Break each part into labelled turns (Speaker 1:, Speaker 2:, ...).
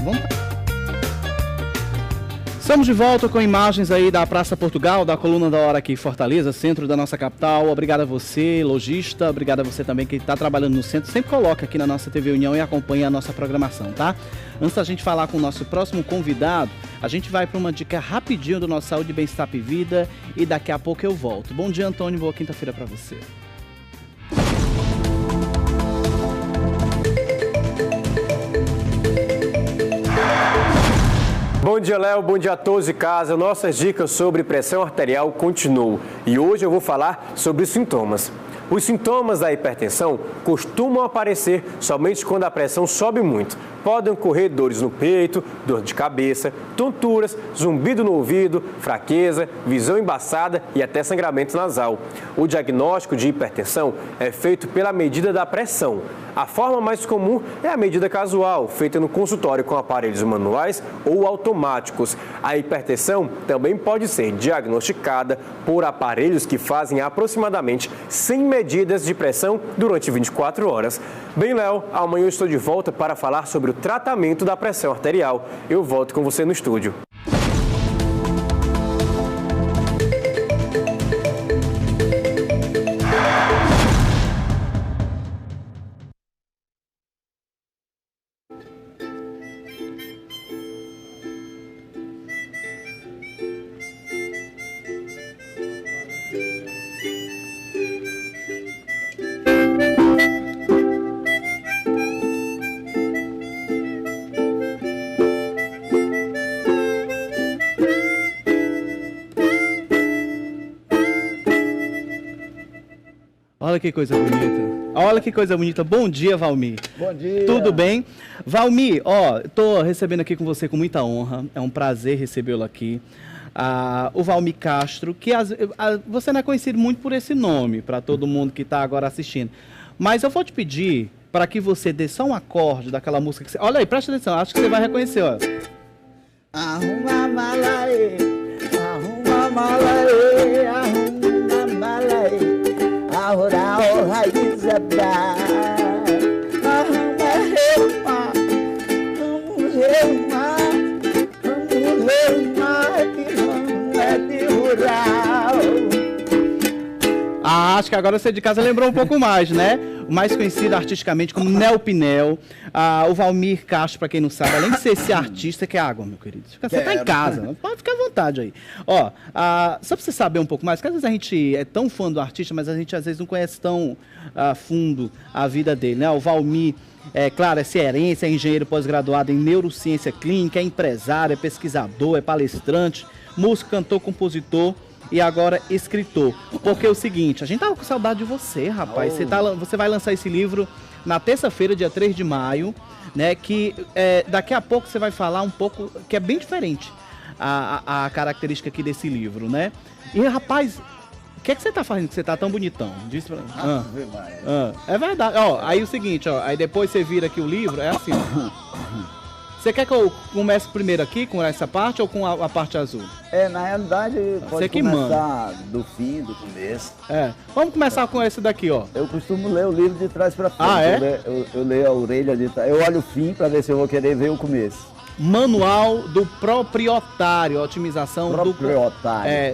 Speaker 1: Vamos. Estamos de volta com imagens aí da Praça Portugal, da Coluna da Hora aqui em Fortaleza, centro da nossa capital. Obrigado a você, lojista, obrigado a você também que está trabalhando no centro. Sempre coloca aqui na nossa TV União e acompanha a nossa programação, tá? Antes da gente falar com o nosso próximo convidado, a gente vai para uma dica rapidinho do nosso Saúde, Bem-Estar e Vida e daqui a pouco eu volto. Bom dia, Antônio, boa quinta-feira para você.
Speaker 2: Bom dia, Léo. Bom dia a todos de casa. Nossas dicas sobre pressão arterial continuam. E hoje eu vou falar sobre os sintomas. Os sintomas da hipertensão costumam aparecer somente quando a pressão sobe muito. Podem ocorrer dores no peito, dor de cabeça, tonturas, zumbido no ouvido, fraqueza, visão embaçada e até sangramento nasal. O diagnóstico de hipertensão é feito pela medida da pressão. A forma mais comum é a medida casual, feita no consultório com aparelhos manuais ou automáticos. A hipertensão também pode ser diagnosticada por aparelhos que fazem aproximadamente 100 medidas de pressão durante 24 horas. Bem, Léo, amanhã eu estou de volta para falar sobre o tratamento da pressão arterial. Eu volto com você no estúdio.
Speaker 1: Olha que coisa bonita. Olha que coisa bonita. Bom dia, Valmir.
Speaker 3: Bom dia.
Speaker 1: Tudo bem? Valmir, estou recebendo aqui com você com muita honra. É um prazer recebê-lo aqui. O Valmir Castro, que você não é conhecido muito por esse nome, para todo mundo que está agora assistindo. Mas eu vou te pedir para que você dê só um acorde daquela música que você... Olha aí, presta atenção, acho que você vai reconhecer, ó.
Speaker 3: Arruma a mala aí, arruma a mala aí, arruma a mala aí. Ahora, raiz é brava. Arruma reuma, vamos reuma, que vamos é de rural.
Speaker 1: Acho que agora você de casa lembrou um pouco mais, né? O mais conhecido artisticamente como Nel Pinel. O Valmir Castro, para quem não sabe, além de ser esse artista, que é água, meu querido. Você está em casa, pode ficar à vontade aí. Só para você saber um pouco mais, porque às vezes a gente é tão fã do artista, mas a gente às vezes não conhece tão a fundo a vida dele, né? O Valmir, claro, é cearense, é engenheiro pós-graduado em neurociência clínica, é empresário, é pesquisador, é palestrante, músico, cantor, compositor e agora escritor. Porque é o seguinte, a gente tava com saudade de você, rapaz. Você vai lançar esse livro na terça-feira, dia 3 de maio, né? Que daqui a pouco você vai falar um pouco, que é bem diferente a característica aqui desse livro, né? E, rapaz, o que é que você tá fazendo que você tá tão bonitão? Diz pra mim. É verdade. Aí o seguinte, aí depois você vira aqui o livro, é assim, ó. Você quer que eu comece primeiro aqui com essa parte ou com a parte azul?
Speaker 3: Na realidade, pode começar do fim, do começo.
Speaker 1: Vamos começar com esse daqui, ó.
Speaker 3: Eu costumo ler o livro de trás para frente. Eu leio a orelha de trás. Eu olho o fim para ver se eu vou querer ver o começo.
Speaker 1: Manual do proprietário, otimização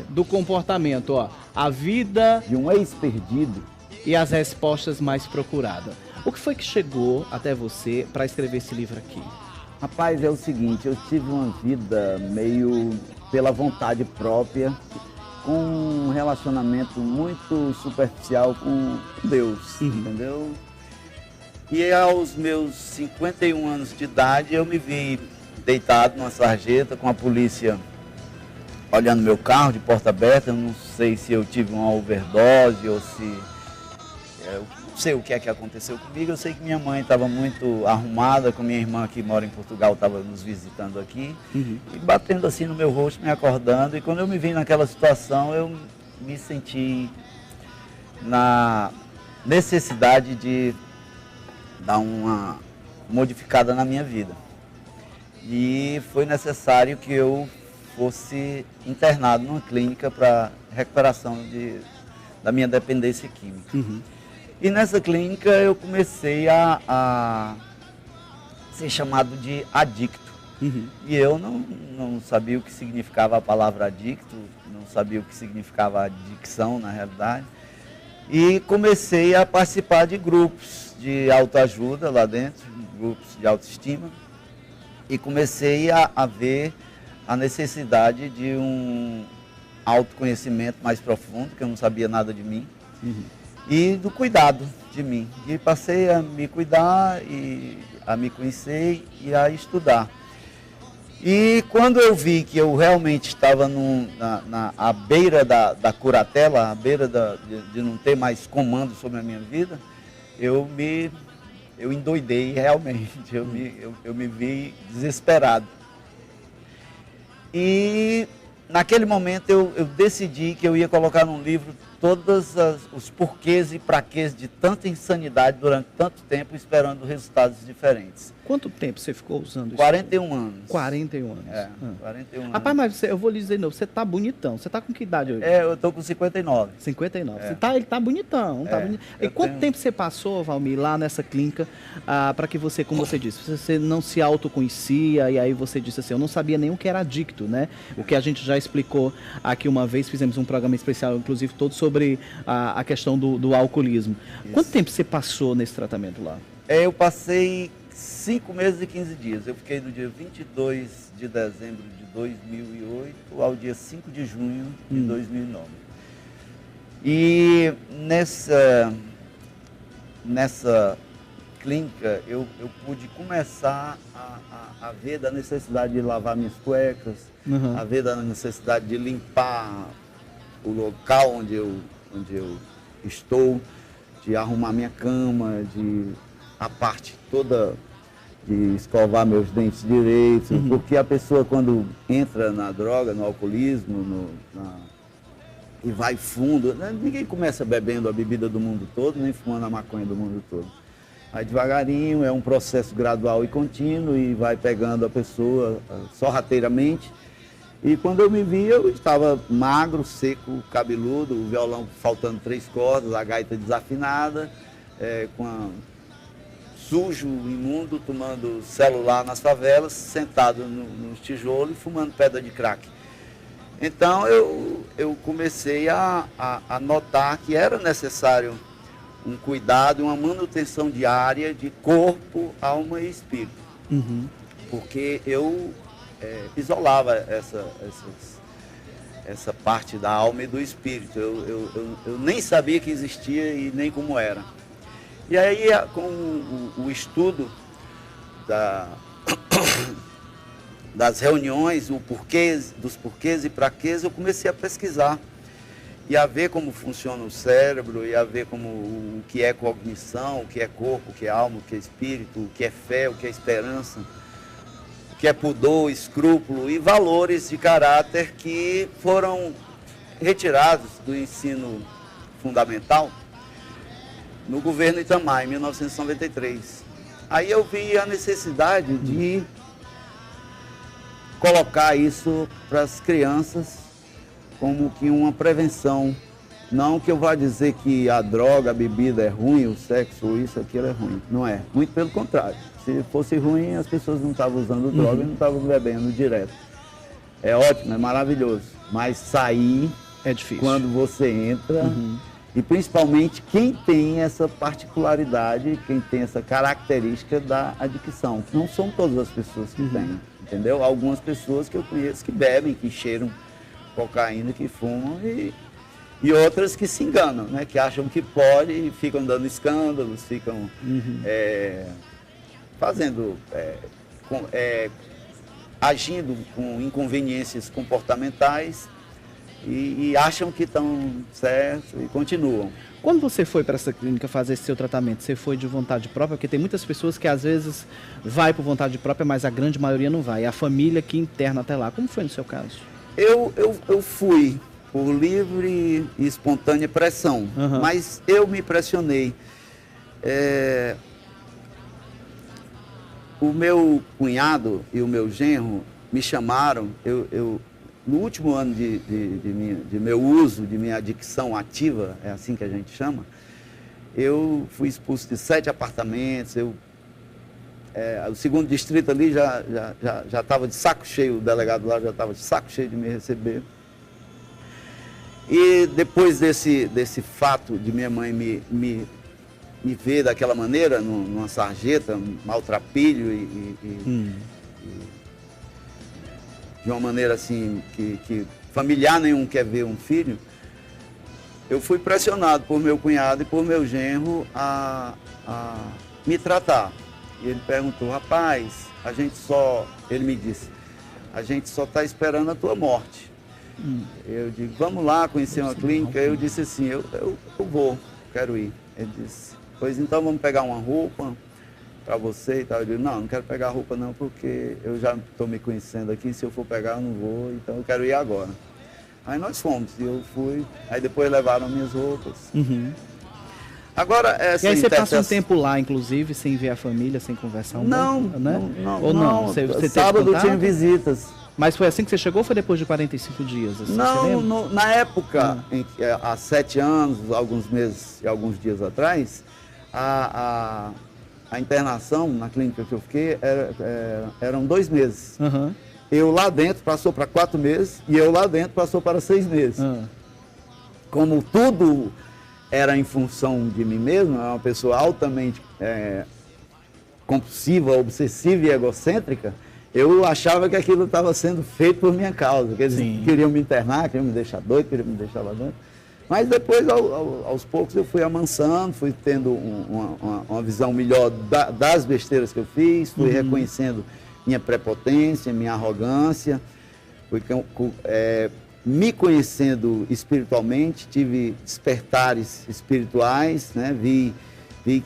Speaker 1: do comportamento, ó. A vida
Speaker 3: de um ex-perdido
Speaker 1: e as respostas mais procuradas. O que foi que chegou até você para escrever esse livro aqui?
Speaker 3: Rapaz, é o seguinte, eu tive uma vida meio pela vontade própria, com um relacionamento muito superficial com Deus, entendeu? E aos meus 51 anos de idade, eu me vi deitado numa sarjeta com a polícia olhando meu carro de porta aberta. Eu não sei se eu tive uma overdose ou se... não sei o que é que aconteceu comigo. Eu sei que minha mãe estava muito arrumada, com minha irmã que mora em Portugal, estava nos visitando aqui, e batendo assim no meu rosto, me acordando. E quando eu me vi naquela situação, eu me senti na necessidade de dar uma modificada na minha vida. E foi necessário que eu fosse internado numa clínica para recuperação da minha dependência química. E nessa clínica eu comecei a ser chamado de adicto. E eu não sabia o que significava a palavra adicto, não sabia o que significava adicção na realidade. E comecei a participar de grupos de autoajuda lá dentro, grupos de autoestima, e comecei a ver a necessidade de um autoconhecimento mais profundo, que eu não sabia nada de mim, e do cuidado de mim. E passei a me cuidar, e a me conhecer e a estudar. E quando eu vi que eu realmente estava à beira da curatela, à beira de não ter mais comando sobre a minha vida, eu endoidei realmente, eu me vi desesperado. E naquele momento eu decidi que eu ia colocar num livro todos os porquês e praquês de tanta insanidade durante tanto tempo, esperando resultados diferentes.
Speaker 1: Quanto tempo você ficou usando isso?
Speaker 3: 41 anos.
Speaker 1: 41 anos.
Speaker 3: 41 anos.
Speaker 1: Rapaz, mas eu vou lhe dizer de novo, você tá bonitão. Você tá com que idade hoje?
Speaker 3: Eu tô com 59.
Speaker 1: 59. Ele tá bonitão. E quanto tempo você passou, Valmir, lá nessa clínica, para que você, como você disse, você não se autoconhecia, e aí você disse assim, eu não sabia nem o que era adicto, né? O que a gente já explicou aqui uma vez, fizemos um programa especial, inclusive, todo sobre a questão do alcoolismo. Isso. Quanto tempo você passou nesse tratamento lá?
Speaker 3: Eu passei 5 meses e 15 dias. Eu fiquei do dia 22 de dezembro de 2008 ao dia 5 de junho de 2009. E nessa clínica eu pude começar a ver da necessidade de lavar minhas cuecas, a ver da necessidade de limpar o local onde eu estou, de arrumar minha cama, de a parte toda de escovar meus dentes direitos, porque a pessoa quando entra na droga, no alcoolismo, e vai fundo, ninguém começa bebendo a bebida do mundo todo, nem fumando a maconha do mundo todo. Aí devagarinho, é um processo gradual e contínuo, e vai pegando a pessoa sorrateiramente. E quando eu me vi, eu estava magro, seco, cabeludo, o violão faltando 3 cordas, a gaita desafinada, sujo, imundo, tomando celular nas favelas, sentado nos tijolos e fumando pedra de crack. Então eu comecei a notar que era necessário um cuidado, uma manutenção diária de corpo, alma e espírito. Porque eu isolava essa parte da alma e do espírito. Eu nem sabia que existia e nem como era. E aí, com o estudo das reuniões, dos porquês e praquês, eu comecei a pesquisar e a ver como funciona o cérebro, e a ver o que é cognição, o que é corpo, o que é alma, o que é espírito, o que é fé, o que é esperança, o que é pudor, escrúpulo e valores de caráter que foram retirados do ensino fundamental no governo Itamar, em 1993. Aí eu vi a necessidade de colocar isso para as crianças como que uma prevenção. Não que eu vá dizer que a droga, a bebida é ruim, o sexo, isso, aquilo é ruim. Não é. Muito pelo contrário. Se fosse ruim, as pessoas não estavam usando droga e não estavam bebendo direto. É ótimo, é maravilhoso. Mas sair
Speaker 1: é difícil.
Speaker 3: Quando você entra... E principalmente quem tem essa particularidade, quem tem essa característica da adicção. Não são todas as pessoas que têm, entendeu? Algumas pessoas que eu conheço que bebem, que cheiram cocaína, que fumam, e outras que se enganam, né? Que acham que pode e ficam dando escândalos, ficam fazendo, agindo com inconveniências comportamentais, e acham que estão certos e continuam.
Speaker 1: Quando você foi para essa clínica fazer esse seu tratamento, você foi de vontade própria? Porque tem muitas pessoas que às vezes vai por vontade própria, mas a grande maioria não vai. É a família que interna até lá. Como foi no seu caso?
Speaker 3: Eu fui por livre e espontânea pressão, mas eu me pressionei. O meu cunhado e o meu genro me chamaram, no último ano de meu uso, de minha adicção ativa, é assim que a gente chama, eu fui expulso de 7 apartamentos, o segundo distrito ali já estava de saco cheio, o delegado lá já estava de saco cheio de me receber. E depois desse fato de minha mãe me ver daquela maneira, numa sarjeta, maltrapilho e de uma maneira assim que familiar nenhum quer ver um filho, eu fui pressionado por meu cunhado e por meu genro a me tratar. E ele perguntou, rapaz, ele me disse, a gente só está esperando a tua morte. Eu digo, vamos lá conhecer uma clínica. Eu disse assim, eu vou, quero ir. Ele disse, pois então vamos pegar uma roupa para você e tal. Eu digo, não quero pegar roupa não, porque eu já estou me conhecendo aqui, se eu for pegar eu não vou, então eu quero ir agora. Aí nós fomos, e eu fui, aí depois levaram minhas roupas. Agora,
Speaker 1: e aí você passa um tempo lá, inclusive, sem ver a família, sem conversar
Speaker 3: não,
Speaker 1: pouco, né?
Speaker 3: Não.
Speaker 1: Você
Speaker 3: sábado tinha visitas.
Speaker 1: Mas foi assim que você chegou ou foi depois de 45 dias? Assim,
Speaker 3: não, na época, há 7 anos, alguns meses e alguns dias atrás, a internação na clínica que eu fiquei eram 2 meses. Eu lá dentro passou para 4 meses e eu lá dentro passou para 6 meses. Como tudo era em função de mim mesmo, é uma pessoa altamente compulsiva, obsessiva e egocêntrica, eu achava que aquilo estava sendo feito por minha causa, que eles queriam me internar, queriam me deixar doido, queriam me deixar lá dentro. Mas depois, aos poucos, eu fui amansando, fui tendo uma visão melhor das besteiras que eu fiz, fui reconhecendo minha prepotência, minha arrogância, fui me conhecendo espiritualmente, tive despertares espirituais, né? Vi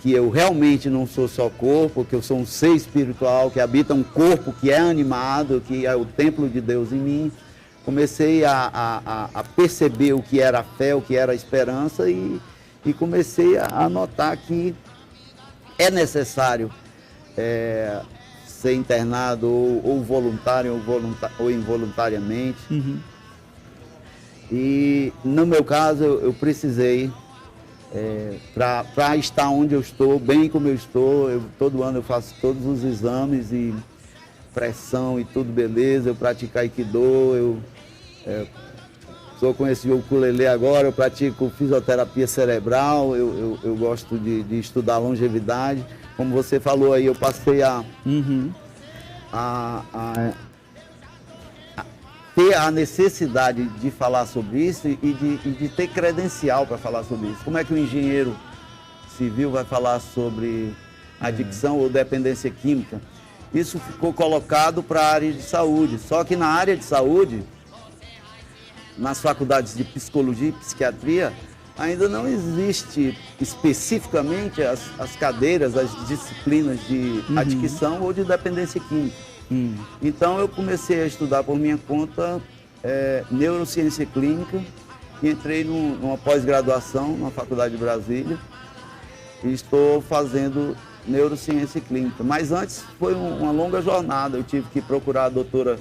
Speaker 3: que eu realmente não sou só corpo, que eu sou um ser espiritual, que habita um corpo que é animado, que é o templo de Deus em mim. Comecei a perceber o que era a fé, o que era a esperança e comecei a notar que é necessário ser internado ou voluntário ou involuntariamente. E no meu caso eu precisei, para estar onde eu estou, bem como eu estou, todo ano eu faço todos os exames e pressão e tudo beleza, eu pratico Aikido, estou com esse ukulele agora, eu pratico fisioterapia cerebral, eu gosto de estudar longevidade. Como você falou aí, eu passei a ter a necessidade de falar sobre isso e de ter credencial para falar sobre isso. Como é que o engenheiro civil vai falar sobre adicção ou dependência química? Isso ficou colocado para a área de saúde, só que na área de saúde, nas faculdades de psicologia e psiquiatria, ainda não existe especificamente as cadeiras, as disciplinas de adicção ou de dependência química. Então eu comecei a estudar por minha conta neurociência clínica e entrei numa pós-graduação na Faculdade de Brasília e estou fazendo neurociência clínica. Mas antes foi uma longa jornada, eu tive que procurar a doutora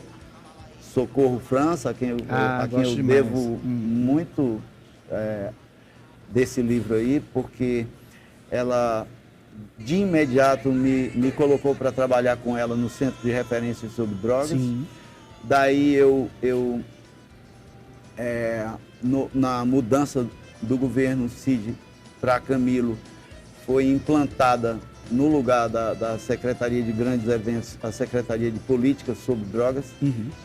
Speaker 3: Socorro França, a quem eu devo muito desse livro aí, porque ela de imediato me colocou para trabalhar com ela no Centro de Referência sobre Drogas. Daí na mudança do governo Cid para Camilo, foi implantada no lugar da Secretaria de Grandes Eventos, a Secretaria de Políticas sobre Drogas,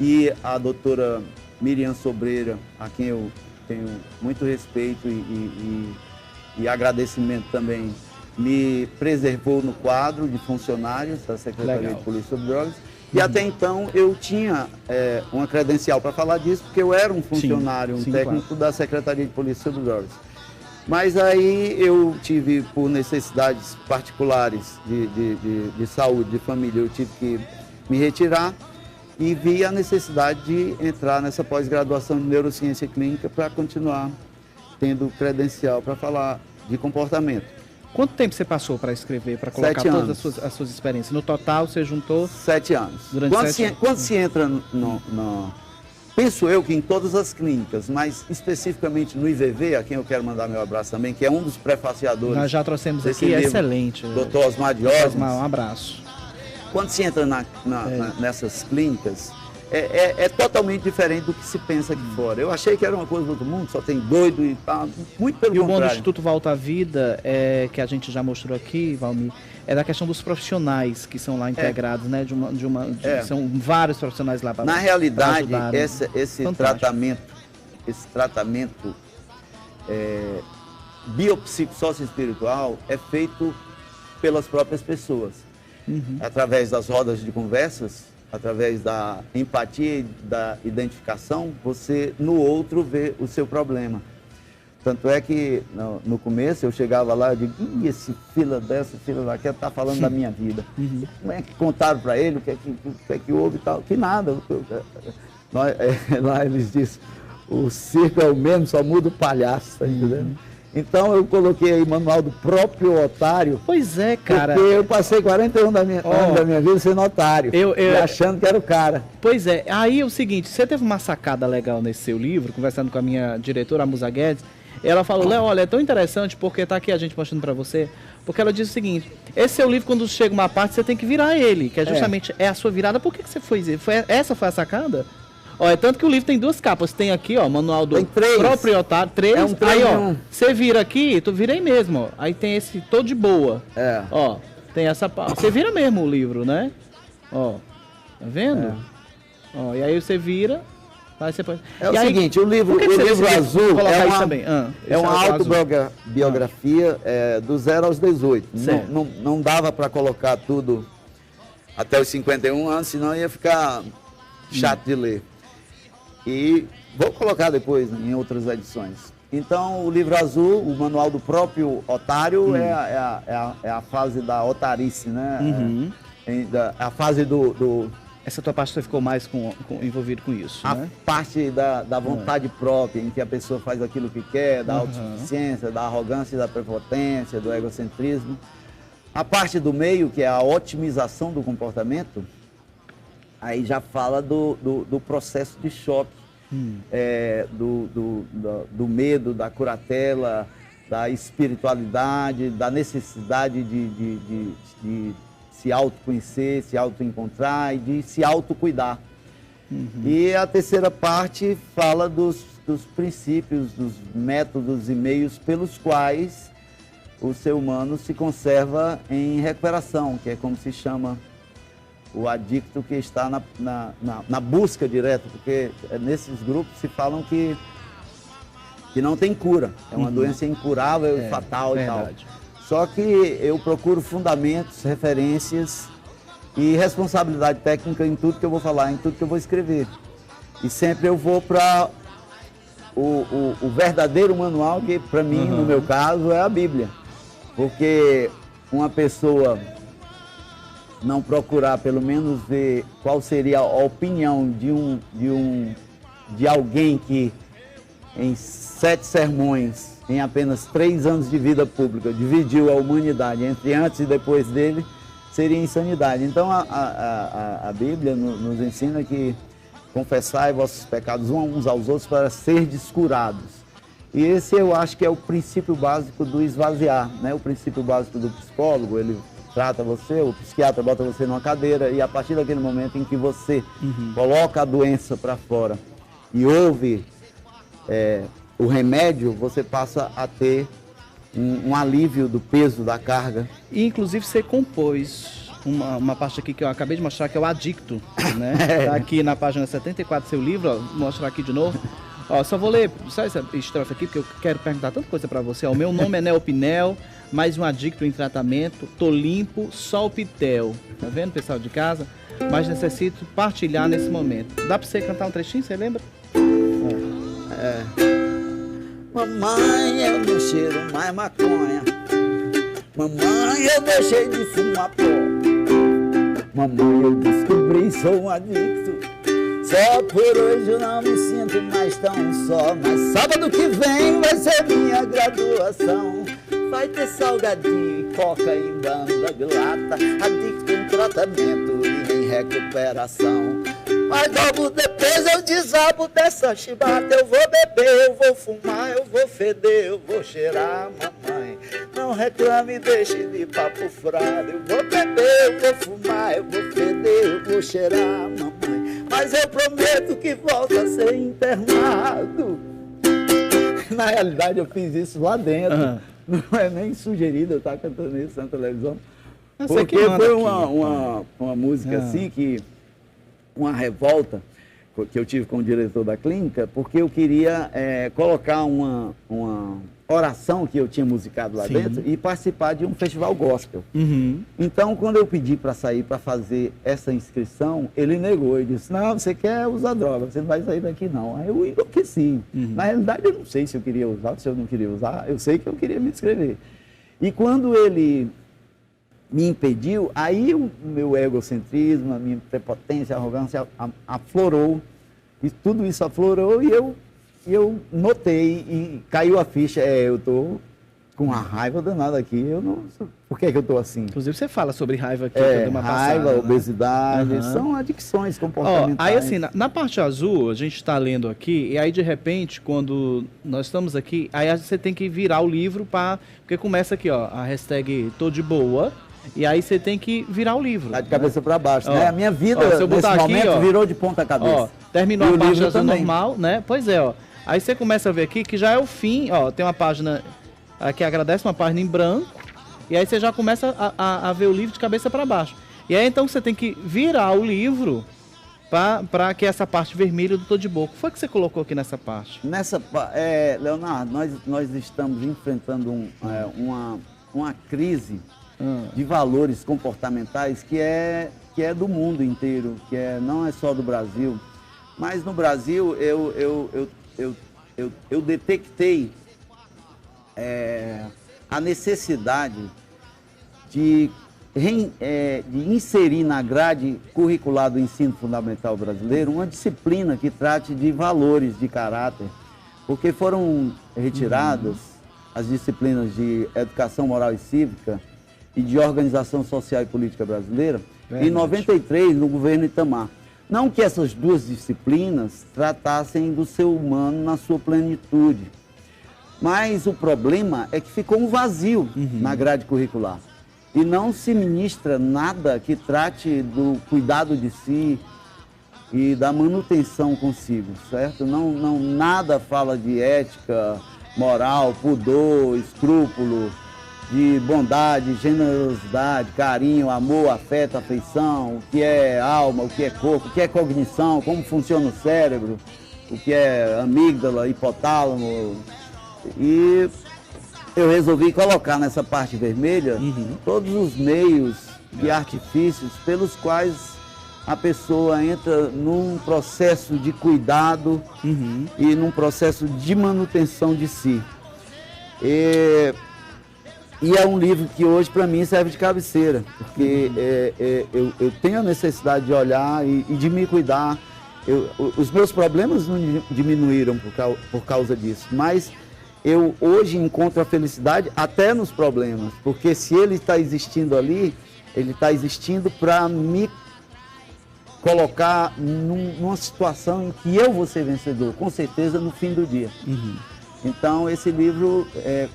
Speaker 3: e a doutora Miriam Sobreira, a quem eu tenho muito respeito e agradecimento também, me preservou no quadro de funcionários da Secretaria de Polícia sobre Drogas. E até então eu tinha uma credencial para falar disso, porque eu era um funcionário, técnico da Secretaria de Polícia sobre Drogas. Mas aí eu tive, por necessidades particulares de saúde, de família, eu tive que me retirar e vi a necessidade de entrar nessa pós-graduação de neurociência clínica para continuar tendo credencial para falar de comportamento.
Speaker 1: Quanto tempo você passou para escrever, para colocar todas as suas experiências? No total, você juntou...
Speaker 3: 7 anos.
Speaker 1: Durante
Speaker 3: quando se entra penso eu que em todas as clínicas, mas especificamente no IVV, a quem eu quero mandar meu abraço também, que é um dos prefaciadores.
Speaker 1: Nós já trouxemos aqui, é excelente.
Speaker 3: Dr. Osmar Diógenes.
Speaker 1: Osmar, um abraço.
Speaker 3: quando se entra nessas clínicas, é totalmente diferente do que se pensa aqui fora. Eu achei que era uma coisa do outro mundo, só tem doido e tal, muito pelo
Speaker 1: contrário. E o bom do Instituto Volta à Vida, que a gente já mostrou aqui, Valmir, é da questão dos profissionais que são lá integrados, né? São vários profissionais lá para
Speaker 3: na realidade,
Speaker 1: pra ajudar,
Speaker 3: esse tratamento biopsicossocioespiritual é feito pelas próprias pessoas. Através das rodas de conversas, através da empatia e da identificação, você no outro vê o seu problema. Tanto é que no começo eu chegava lá e digo, esse fila dessa, fila daquela, tá falando da minha vida. Como é que contaram para ele, o que é que houve e tal? Que nada. Lá eles dizem, o circo é o mesmo, só muda o palhaço, tá entendendo? Então eu coloquei aí manual do próprio otário.
Speaker 1: Pois é, cara.
Speaker 3: Porque eu passei 41 anos da minha vida sendo otário, achando que era o cara.
Speaker 1: Pois é, aí é o seguinte, você teve uma sacada legal nesse seu livro, conversando com a minha diretora, a Musa Guedes, ela falou, Léo, olha, é tão interessante, porque tá aqui a gente mostrando pra você, porque ela diz o seguinte, esse seu livro, quando chega uma parte, você tem que virar ele, que é justamente a sua virada. Por que você essa foi a sacada? Ó, é tanto que o livro tem 2 capas. Tem aqui, ó, manual do proprietário, 3. Aí, ó, você vira aqui, tu vira aí mesmo, ó. Aí tem esse todo de boa. Ó, tem essa parte. Você vira mesmo o livro, né? Ó, tá vendo? Ó, e aí você vira. Aí você pode...
Speaker 3: o seguinte, o livro azul é uma autobiografia do 0 aos 18. Não dava para colocar tudo até os 51 anos, senão ia ficar chato de ler. E vou colocar depois em outras edições. Então, o livro azul, o manual do próprio otário, é a fase da otarice, né? A fase do...
Speaker 1: Essa tua parte você ficou mais envolvido com isso,
Speaker 3: a
Speaker 1: né?
Speaker 3: parte da vontade própria, em que a pessoa faz aquilo que quer, da autossuficiência, da arrogância, da prepotência, do egocentrismo. A parte do meio, que é a otimização do comportamento, aí já fala do processo de choque, do medo, da curatela, da espiritualidade, da necessidade de se autoconhecer, se autoencontrar e de se autocuidar. E a terceira parte fala dos princípios, dos métodos e meios pelos quais o ser humano se conserva em recuperação, que é como se chama o adicto que está na busca direta, porque nesses grupos se falam que não tem cura, é uma doença incurável e fatal e tal. Só que eu procuro fundamentos, referências e responsabilidade técnica em tudo que eu vou falar, em tudo que eu vou escrever. E sempre eu vou para o verdadeiro manual, que para mim, no meu caso, é a Bíblia. Porque uma pessoa não procurar pelo menos ver qual seria a opinião de alguém que em 7 sermões, em apenas 3 anos de vida pública, dividiu a humanidade entre antes e depois dele, seria insanidade. Então a Bíblia nos ensina que confessai vossos pecados uns aos outros para serdes curados. E esse eu acho que é o princípio básico do esvaziar, né? O princípio básico do psicólogo, ele trata você, o psiquiatra bota você numa cadeira e a partir daquele momento em que você coloca a doença para fora e ouve o remédio, você passa a ter um alívio do peso, da carga.
Speaker 1: E inclusive você compôs uma parte aqui que eu acabei de mostrar, que é o Adicto, né? Tá aqui na página 74 do seu livro, ó, vou mostrar aqui de novo. Ó, só vou ler só essa estrofe aqui, porque eu quero perguntar tanta coisa pra você. O meu nome é Neopinel, mais um adicto em tratamento, tô limpo, só o pitel. Tá vendo, pessoal de casa? Mas necessito partilhar nesse momento. Dá pra você cantar um trechinho, você lembra?
Speaker 3: Mamãe, eu não cheiro mais maconha. Mamãe, eu deixei de fumar pó. Mamãe, eu descobri, sou um adicto. Só por hoje eu não me sinto mais tão só. Mas sábado que vem vai ser minha graduação. Vai ter salgadinho e coca em banda de lata. Adicto em tratamento e em recuperação. Mas logo depois eu desabo dessa chibata. Eu vou beber, eu vou fumar, eu vou feder, eu vou cheirar, mamãe. Não reclame, deixe de papo furado. Eu vou beber, eu vou fumar, eu vou feder, eu vou cheirar, mamãe. Mas eu prometo que volto a ser internado. Na realidade, eu fiz isso lá dentro. Não é nem sugerido eu estar cantando isso na televisão. Porque foi uma música assim que... Uma revolta que eu tive com o diretor da clínica, porque eu queria colocar uma oração que eu tinha musicado lá dentro e participar de um festival gospel. Então, quando eu pedi para sair para fazer essa inscrição, ele negou. Ele disse, não, você quer usar droga, você não vai sair daqui não. Aí eu enlouqueci. Na realidade, eu não sei se eu queria usar, se eu não queria usar, eu sei que eu queria me inscrever. E quando ele me impediu, aí o meu egocentrismo, a minha prepotência, a arrogância aflorou, e tudo isso aflorou, e eu notei, e caiu a ficha, eu estou com uma raiva danada aqui, eu não... Por que eu estou assim?
Speaker 1: Inclusive você fala sobre raiva aqui,
Speaker 3: uma raiva, passada, obesidade, são adicções comportamentais.
Speaker 1: Aí assim, na parte azul, a gente está lendo aqui, e aí de repente, quando nós estamos aqui, aí você tem que virar o livro, porque começa aqui, ó, a hashtag tô de boa, e aí você tem que virar o livro. Tá
Speaker 3: de cabeça para baixo, né? A minha vida, nesse momento, aqui, virou de ponta cabeça.
Speaker 1: Terminou a página normal, né? Pois é, ó. Aí você começa a ver aqui que já é o fim, ó. Tem uma página que agradece, uma página em branco. E aí você já começa a ver o livro de cabeça para baixo. E aí então você tem que virar o livro para que essa parte vermelha do Tô de Boa. O que foi que você colocou aqui nessa parte?
Speaker 3: Leonardo, nós estamos enfrentando uma crise de valores comportamentais que é do mundo inteiro, não é só do Brasil. Mas no Brasil eu detectei a necessidade de inserir na grade curricular do ensino fundamental brasileiro uma disciplina que trate de valores de caráter, porque foram retiradas as disciplinas de educação moral e cívica e de organização social e política brasileira, em 93, no governo Itamar. Não que essas duas disciplinas tratassem do ser humano na sua plenitude, mas o problema é que ficou um vazio na grade curricular. E não se ministra nada que trate do cuidado de si e da manutenção consigo, certo? Nada fala de ética, moral, pudor, escrúpulo, de bondade, generosidade, carinho, amor, afeto, afeição, o que é alma, o que é corpo, o que é cognição, como funciona o cérebro, o que é amígdala, hipotálamo. E eu resolvi colocar nessa parte vermelha todos os meios e artifícios pelos quais a pessoa entra num processo de cuidado e num processo de manutenção de si. E é um livro que hoje, para mim, serve de cabeceira, porque eu tenho a necessidade de olhar e de me cuidar. Os meus problemas não diminuíram por causa disso, mas eu hoje encontro a felicidade até nos problemas, porque se ele está existindo ali, ele está existindo para me colocar numa situação em que eu vou ser vencedor, com certeza, no fim do dia. Então, esse livro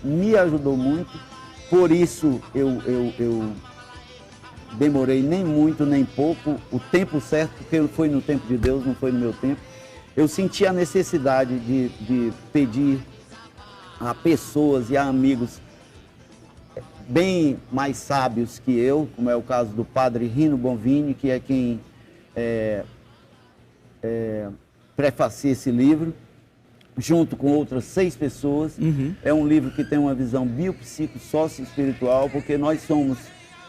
Speaker 3: me ajudou muito. Por isso, eu demorei nem muito, nem pouco, o tempo certo, porque foi no tempo de Deus, não foi no meu tempo. Eu senti a necessidade de pedir a pessoas e a amigos bem mais sábios que eu, como é o caso do padre Rino Bonvini, que é quem prefacia esse livro, junto com outras 6 pessoas. É um livro que tem uma visão biopsico-sócio-espiritual, porque nós somos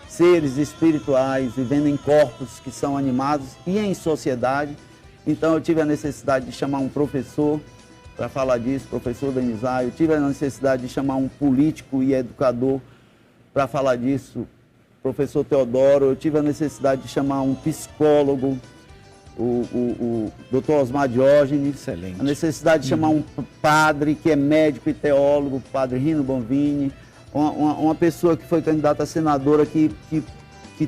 Speaker 3: seres espirituais vivendo em corpos que são animados e em sociedade. Então eu tive a necessidade de chamar um professor para falar disso, professor Denizar. Eu tive a necessidade de chamar um político e educador para falar disso, professor Teodoro. Eu tive a necessidade de chamar um psicólogo, o Dr. Osmar Diógenes.
Speaker 1: Excelente.
Speaker 3: A necessidade de chamar um padre que é médico e teólogo, o padre Rino Bonvini, uma pessoa que foi candidata a senadora, que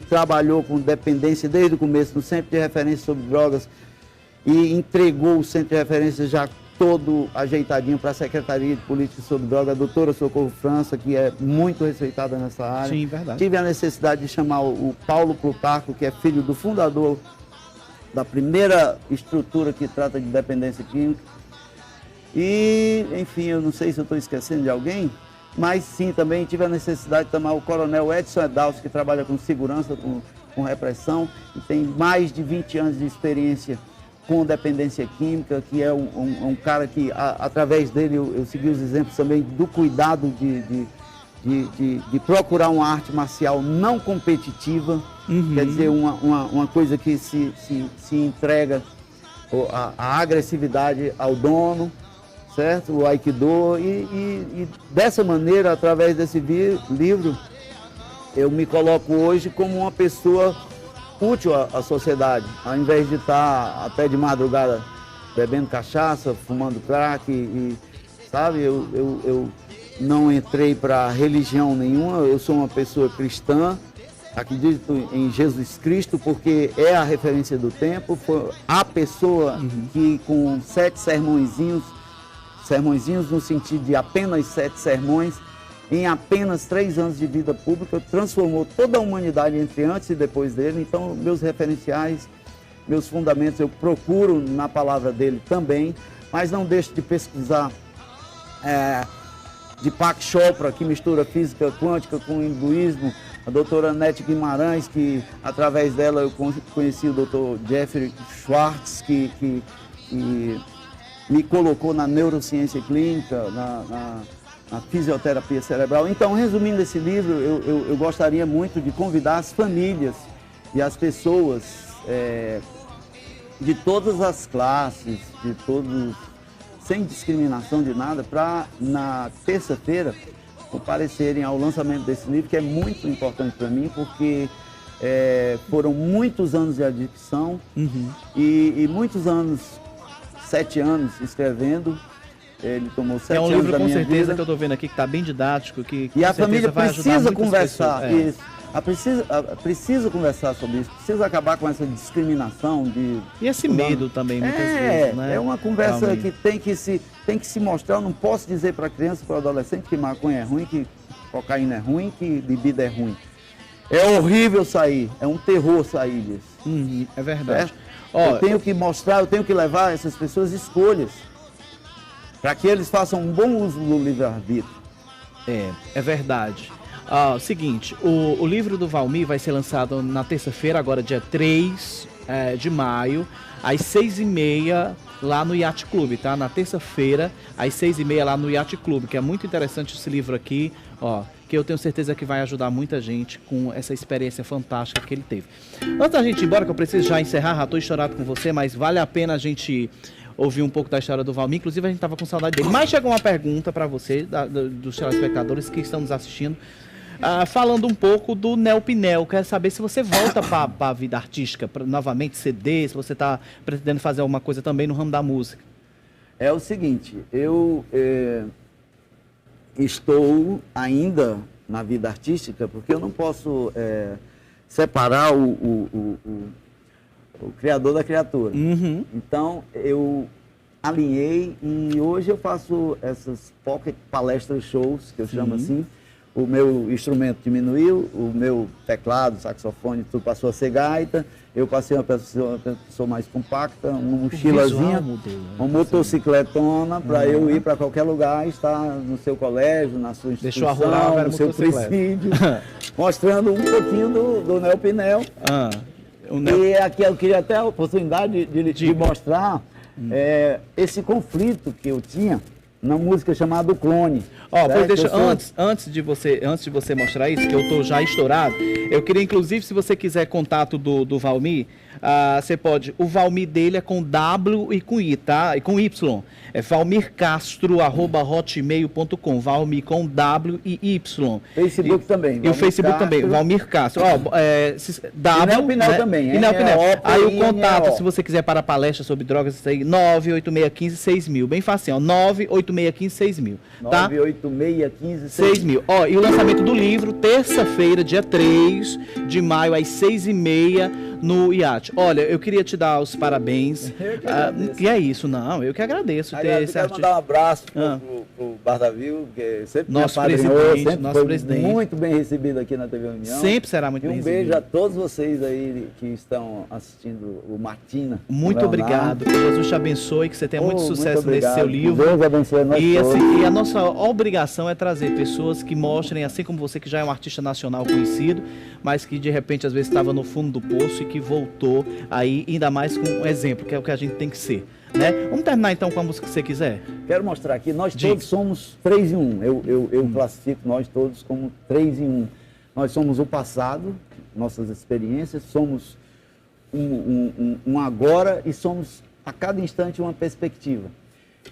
Speaker 3: trabalhou com dependência desde o começo no Centro de Referência sobre Drogas e entregou o Centro de Referência já todo ajeitadinho para a Secretaria de Política sobre Droga, a doutora Socorro França, que é muito respeitada nessa área.
Speaker 1: Sim, verdade.
Speaker 3: Tive a necessidade de chamar o Paulo Plutarco, que é filho do fundador da primeira estrutura que trata de dependência química. E, enfim, eu não sei se eu estou esquecendo de alguém, mas sim, também tive a necessidade de chamar o coronel Edson Edalso, que trabalha com segurança, com repressão, e tem mais de 20 anos de experiência com dependência química, que é um cara que, através dele, eu segui os exemplos também do cuidado de procurar uma arte marcial não competitiva, quer dizer, uma coisa que se entrega a agressividade ao dono, certo? O Aikido, e dessa maneira, através desse livro, eu me coloco hoje como uma pessoa útil à sociedade, ao invés de estar até de madrugada bebendo cachaça, fumando crack, sabe? Eu não entrei para religião nenhuma, eu sou uma pessoa cristã, acredito em Jesus Cristo porque é a referência do tempo, foi a pessoa que com 7 sermõezinhos no sentido de apenas 7 sermões, em apenas 3 anos de vida pública, transformou toda a humanidade entre antes e depois dele. Então, meus referenciais, meus fundamentos, eu procuro na palavra dele também, mas não deixo de pesquisar de Deepak Chopra, que mistura física quântica com hinduísmo, a doutora Nete Guimarães, que através dela eu conheci o doutor Jeffrey Schwartz, que me colocou na neurociência clínica, na fisioterapia cerebral. Então, resumindo esse livro, eu gostaria muito de convidar as famílias e as pessoas de todas as classes, de todos, sem discriminação de nada, para na terça-feira comparecerem ao lançamento desse livro, que é muito importante para mim, porque foram muitos anos de adicção e muitos anos, 7 anos escrevendo. Ele tomou 7 anos da minha vida. É um livro, com certeza,
Speaker 1: que eu estou vendo aqui, que está bem didático, que
Speaker 3: e a família precisa conversar. Isso. Precisa conversar sobre isso, precisa acabar com essa discriminação
Speaker 1: e esse medo também, muitas vezes, né?
Speaker 3: É uma conversa realmente que tem que se mostrar. Eu não posso dizer para a criança, para o adolescente que maconha é ruim, que cocaína é ruim, que bebida é ruim. É horrível sair, é um terror sair disso.
Speaker 1: É verdade.
Speaker 3: Eu tenho que mostrar, eu tenho que levar essas pessoas escolhas, para que eles façam um bom uso do livre-arbítrio.
Speaker 1: É verdade. Seguinte, o livro do Valmir vai ser lançado na terça-feira, agora dia 3 de maio, às 6h30, lá no Yacht Club, tá? Na terça-feira, às 6h30, lá no Yacht Club, que é muito interessante esse livro aqui, que eu tenho certeza que vai ajudar muita gente com essa experiência fantástica que ele teve. Antes da gente ir embora, que eu preciso já encerrar, já estou estourado com você, mas vale a pena a gente ouvir um pouco da história do Valmir. Inclusive, a gente estava com saudade dele. Mas chegou uma pergunta para você, dos telespectadores que estão nos assistindo, falando um pouco do Nelpinel. Quero saber se você volta para a vida artística, novamente CD, se você está pretendendo fazer alguma coisa também no ramo da música.
Speaker 3: É o seguinte, eu estou ainda na vida artística, porque eu não posso separar o criador da criatura. Então, eu alinhei e hoje eu faço essas pocket palestras shows, que eu chamo assim. O meu instrumento diminuiu, o meu teclado, saxofone, tudo passou a ser gaita. Eu passei uma pessoa mais compacta, uma mochilazinha, uma motocicletona, para eu ir para qualquer lugar, estar no seu colégio, na sua instituição, no seu presídio, mostrando um pouquinho do Nelpinel. E aqui eu queria até a oportunidade de mostrar esse conflito que eu tinha na música chamada O Clone.
Speaker 1: Pois deixa, antes de você mostrar isso, que eu tô já estourado, eu queria, inclusive, se você quiser contato do Valmir, você pode, o Valmir dele é com W e com I, tá? E com Y. É valmircastro@hotmail.com. Valmir com W e Y.
Speaker 3: Facebook também.
Speaker 1: E o Facebook também, Valmir Castro. W,
Speaker 3: e Nelpinel, né? Também.
Speaker 1: E Nelpinel. Aí o contato, se você quiser para palestra sobre drogas, isso aí, 986156000. Bem facinho, 986156000. 98615 6000, tá?
Speaker 3: 98615
Speaker 1: 6.000. Ó, e o lançamento do livro, terça-feira, dia 3 de maio, às 6h30, no IAT. Olha, eu queria te dar os parabéns. E é isso, não, eu que agradeço ter esse
Speaker 3: quero
Speaker 1: artista.
Speaker 3: mandar um abraço pro Bardavil, que sempre
Speaker 1: Nosso
Speaker 3: me apadrinhou,
Speaker 1: presidente,
Speaker 3: sempre
Speaker 1: nosso
Speaker 3: foi
Speaker 1: presidente.
Speaker 3: muito bem recebido aqui na TV União.
Speaker 1: Sempre será muito
Speaker 3: E
Speaker 1: bem
Speaker 3: um beijo
Speaker 1: recebido.
Speaker 3: a todos vocês aí que estão assistindo o Martina.
Speaker 1: Muito
Speaker 3: Leonardo.
Speaker 1: obrigado. Que Jesus te abençoe, que você tenha muito sucesso nesse seu livro.
Speaker 3: Deus abençoe nós
Speaker 1: E,
Speaker 3: todos.
Speaker 1: assim, e a nossa obrigação é trazer pessoas que mostrem, assim como você, que já é um artista nacional conhecido, mas que de repente às vezes estava no fundo do poço e que voltou aí, ainda mais com um exemplo, que é o que a gente tem que ser. Né? Vamos terminar então com a música que você quiser?
Speaker 3: Quero mostrar aqui, nós
Speaker 1: Diga.
Speaker 3: todos somos 3 em 1. Eu classifico nós todos como 3 em 1. Nós somos o passado, nossas experiências, somos um agora e somos a cada instante uma perspectiva.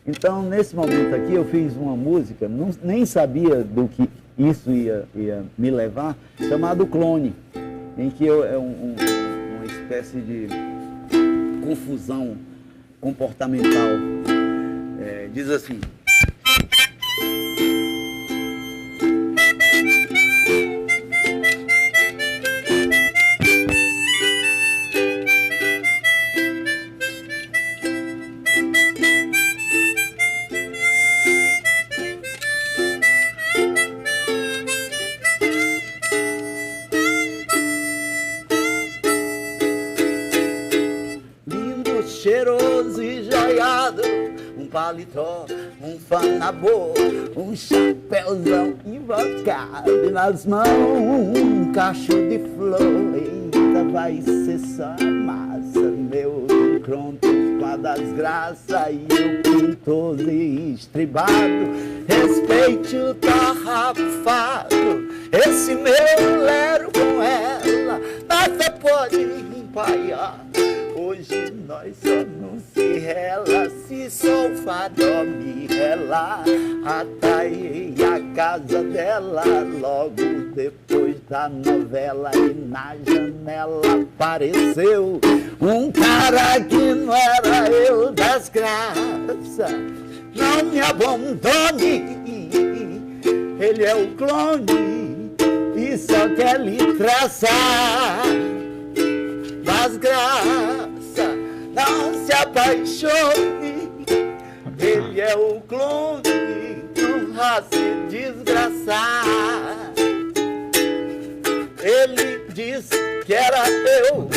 Speaker 3: Então, nesse momento aqui, eu fiz uma música, nem sabia do que isso ia me levar, chamado Clone, em que é uma espécie de confusão comportamental. Diz assim: lindo, cheiroso e joiado, um paletó, um fanabô, um chapéuzão invocado e nas mãos um cacho de flor. Eita, vai ser só massa, meu pronto com a das graças e o pintoso e estribado. Respeite o tarrafado, esse meu lero com ela, nada pode empaiar. Hoje nós só não se rela, se sou fadó me rela. Ataiei a casa dela logo depois da novela e na janela apareceu um cara que não era eu, das graças. Não me abandone, ele é o clone e só quer lhe traçar. Das graças, não se apaixone, ele é o clone, não vá se desgraçar. Ele disse que era eu,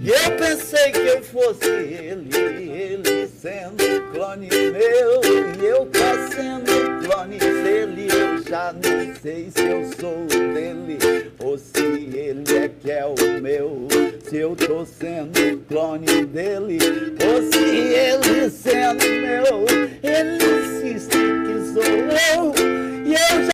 Speaker 3: e eu pensei que eu fosse ele sendo clone meu, e eu cá sendo clone dele. Eu já não sei se eu sou dele, ou se ele é que é o meu. Se eu tô sendo clone dele, ou se ele sendo meu. Ele insiste que sou eu.